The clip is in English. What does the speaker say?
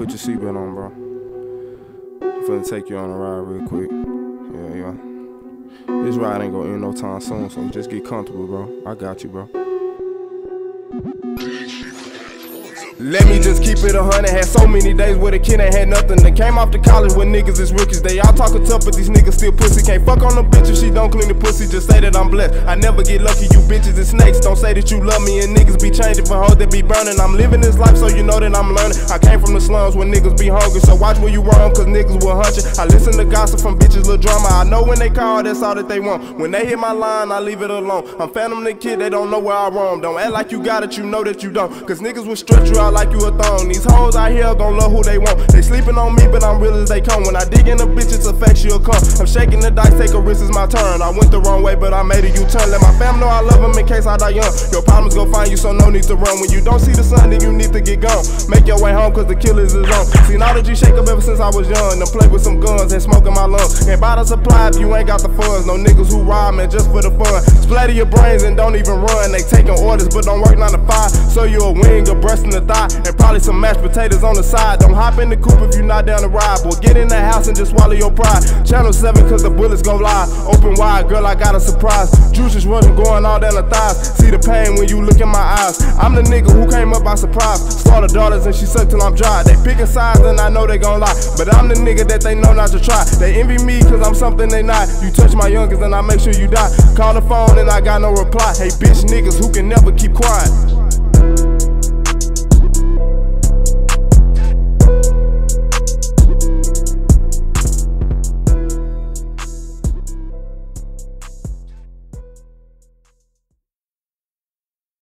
Put your seatbelt on, bro. I'm finna take you on a ride real quick. Yeah. This ride ain't gonna end no time soon, so just get comfortable, bro. I got you, bro. Let me just keep it 100. Had so many days where the kid ain't had nothing. They came off to college with niggas is rookies. They all talking tough, but these niggas still pussy. Can't fuck on the bitch if she don't clean the pussy. Just say that I'm blessed. I never get lucky, you bitches and snakes. Don't say that you love me and niggas be changing for hoes that be burning. I'm living this life so you know that I'm learning. I came from the slums where niggas be hungry, so watch where you wrong, cause niggas will hunt you. I listen to gossip from bitches, little drama. I know when they call, that's all that they want. When they hit my line, I leave it alone. I'm Phantom the kid, they don't know where I roam. Don't act like you got it, you know that you don't. Cause niggas will stretch you out like you a thong. These hoes out here gon' love who they want. They sleeping on me, but I'm real as they come. When I dig in the bitch, it's a fact she'll come. I'm shaking the dice, take a risk, it's my turn. I went the wrong way, but I made a U-turn. Let my fam know I love them in case I die young. Your problems gon' find you, so no need to run. When you don't see the sun, then you need to get gone. Make your way home, cause the killers is on. Seen all the G shake up ever since I was young. Done play with some guns and smoke in my lungs. Can't buy the supply if you ain't got the funds. No niggas who rob, man, just for the fun. Splatter your brains and don't even run. They taking orders, but don't work 9 to 5. So you a wing, a breast in the thigh, and probably some mashed potatoes on the side. Don't hop in the coupe if you not down to ride. Boy, get in the house and just swallow your pride. Channel 7 cause the bullets gon' lie. Open wide, girl, I got a surprise. Juices running, going all down the thighs. See the pain when you look in my eyes. I'm the nigga who came up by surprise. Slaughter daughters and she sucked till I'm dry. They picking sides and I know they gon' lie, but I'm the nigga that they know not to try. They envy me cause I'm something they not. You touch my youngest and I make sure you die. Call the phone and I got no reply. Hey bitch niggas who can never keep quiet.